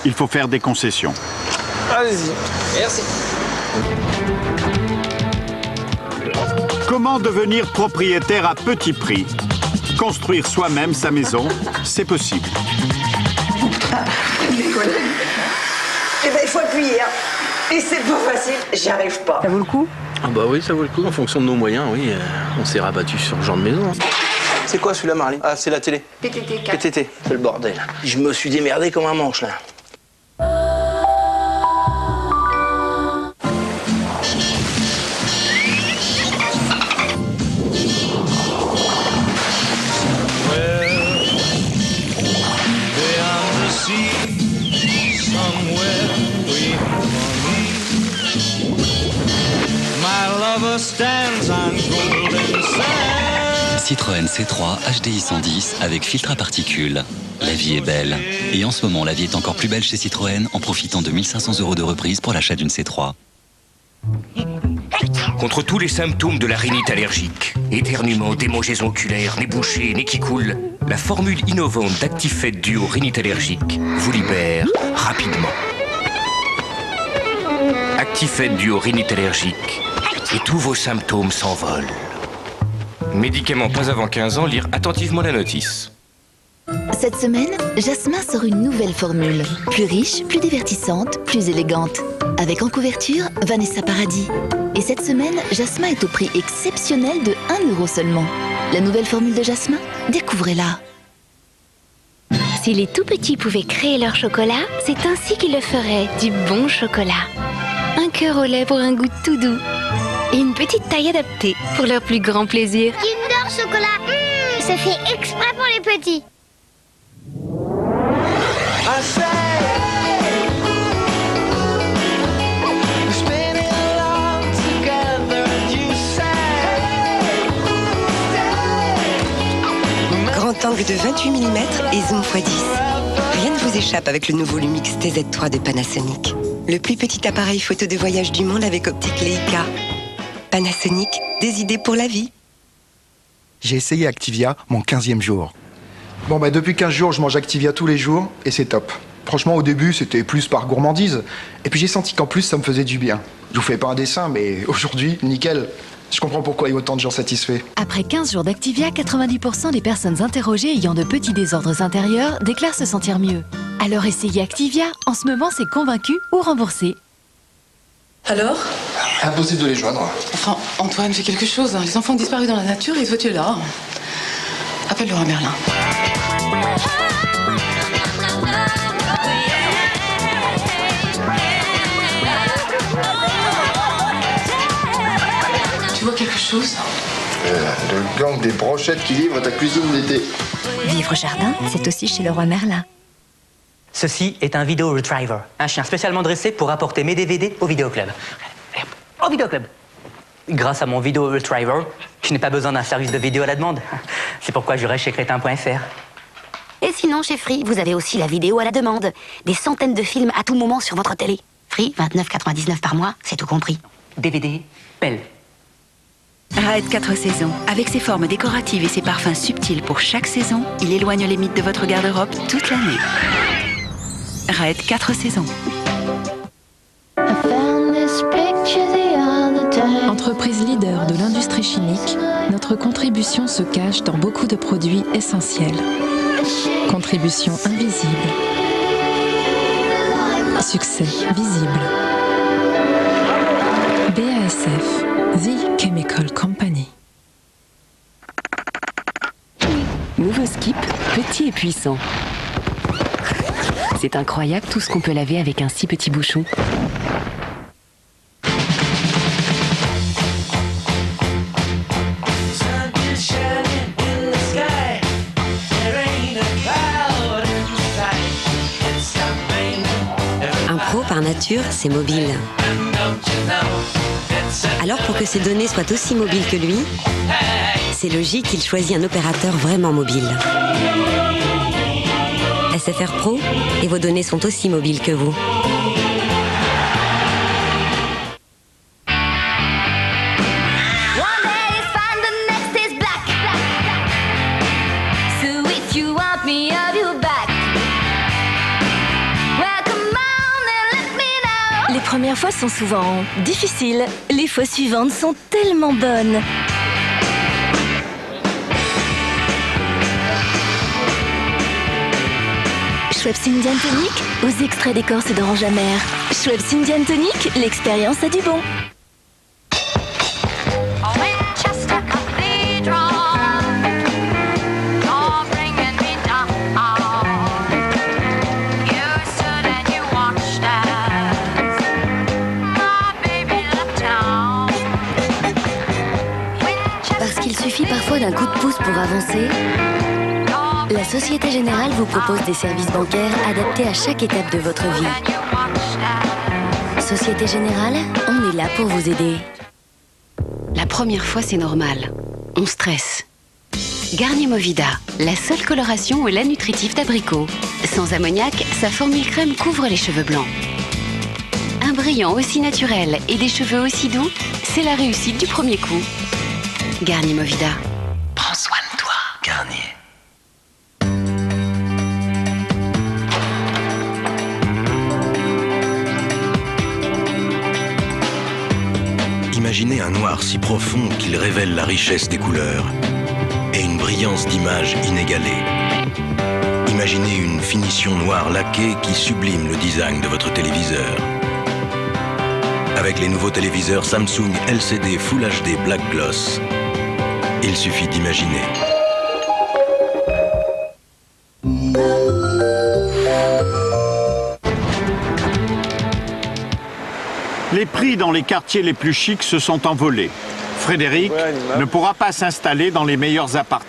Il faut faire des concessions. Allez-y. Merci. Comment devenir propriétaire à petit prix? Construire soi-même sa maison, c'est possible. Mes collègues. Eh ben, il faut appuyer. Et c'est pas facile, j'y arrive pas. Ça vaut le coup? Ah bah oui, ça vaut le coup. En fonction de nos moyens, oui. On s'est rabattu sur ce genre de maison. C'est quoi celui-là, Marley? Ah, c'est la télé. PTT 4. PTT, c'est le bordel. Je me suis démerdé comme un manche, là. Citroën C3 HDI 110 avec filtre à particules. La vie est belle. Et en ce moment, la vie est encore plus belle chez Citroën en profitant de 1 500 € de reprise pour l'achat d'une C3. Contre tous les symptômes de la rhinite allergique, éternuement, démangeaison oculaire, nez bouché, nez qui coule, la formule innovante d'Actifed Duo Rhinite Allergique vous libère rapidement. Actifed Duo Rhinite Allergique et tous vos symptômes s'envolent. Médicament pas avant 15 ans, lire attentivement la notice. Cette semaine, Jasmin sort une nouvelle formule. Plus riche, plus divertissante, plus élégante. Avec en couverture, Vanessa Paradis. Et cette semaine, Jasmin est au prix exceptionnel de 1 € seulement. La nouvelle formule de Jasmin, découvrez-la. Si les tout-petits pouvaient créer leur chocolat, c'est ainsi qu'ils le feraient, du bon chocolat. Un cœur au lait pour un goût tout doux. Et une petite taille adaptée pour leur plus grand plaisir. Kinder Chocolat, ça fait exprès pour les petits. Grand angle de 28 mm et zoom x 10. Rien ne vous échappe avec le nouveau Lumix TZ3 de Panasonic. Le plus petit appareil photo de voyage du monde avec optique Leica. Panasonic, des idées pour la vie. J'ai essayé Activia mon 15e jour. Bon depuis 15 jours, je mange Activia tous les jours et c'est top. Franchement, au début, c'était plus par gourmandise. Et puis j'ai senti qu'en plus, ça me faisait du bien. Je vous fais pas un dessin, mais aujourd'hui, nickel. Je comprends pourquoi il y a autant de gens satisfaits. Après 15 jours d'Activia, 90% des personnes interrogées ayant de petits désordres intérieurs déclarent se sentir mieux. Alors essayez Activia. En ce moment, c'est convaincu ou remboursé. Alors? Impossible de les joindre. Enfin, Antoine, fais quelque chose. Les enfants ont disparu dans la nature et toi tu es là. Appelle Laura Merlin. Tu vois quelque chose? Le gang des brochettes qui livre ta cuisine d'été. Vivre jardin, c'est aussi chez Leroy Merlin. Ceci est un Video Retriever, un chien spécialement dressé pour apporter mes DVD au vidéoclub. Au vidéoclub. Grâce à mon Video Retriever, je n'ai pas besoin d'un service de vidéo à la demande. C'est pourquoi je reste chez crétin.fr. Et sinon, chez Free, vous avez aussi la vidéo à la demande. Des centaines de films à tout moment sur votre télé. Free, 29,99 par mois, c'est tout compris. DVD, belle. Raed 4 saisons. Avec ses formes décoratives et ses parfums subtils pour chaque saison, il éloigne les mythes de votre garde-robe toute l'année. Raed 4 saisons. Entreprise leader de l'industrie chimique, notre contribution se cache dans beaucoup de produits essentiels. Contribution invisible. Succès visible. BASF, The Chemical Company. Nouveau Skip, petit et puissant. C'est incroyable tout ce qu'on peut laver avec un si petit bouchon. Un pro par nature, c'est mobile. Alors pour que ses données soient aussi mobiles que lui, c'est logique qu'il choisit un opérateur vraiment mobile. SFR Pro, et vos données sont aussi mobiles que vous. premières fois sont souvent difficiles. Les fois suivantes sont tellement bonnes. Schweppes Indian Tonic, aux extraits d'écorce d'orange amère. Schweppes Indian Tonic, l'expérience a du bon. Parce qu'il suffit parfois d'un coup de pouce pour avancer, la Société Générale vous propose des services bancaires adaptés à chaque étape de votre vie. Société Générale, on est là pour vous aider. La première fois, c'est normal. On stresse. Garnier Movida, la seule coloration au lait nutritif d'abricot. Sans ammoniac, sa formule crème couvre les cheveux blancs. Un brillant aussi naturel et des cheveux aussi doux, c'est la réussite du premier coup. Garnier Movida. Prends soin de toi, Garnier. Imaginez un noir si profond qu'il révèle la richesse des couleurs et une brillance d'image inégalée. Imaginez une finition noire laquée qui sublime le design de votre téléviseur. Avec les nouveaux téléviseurs Samsung LCD Full HD Black Gloss, il suffit d'imaginer. Les prix dans les quartiers les plus chics se sont envolés. Frédéric ne pourra pas s'installer dans les meilleurs appartements.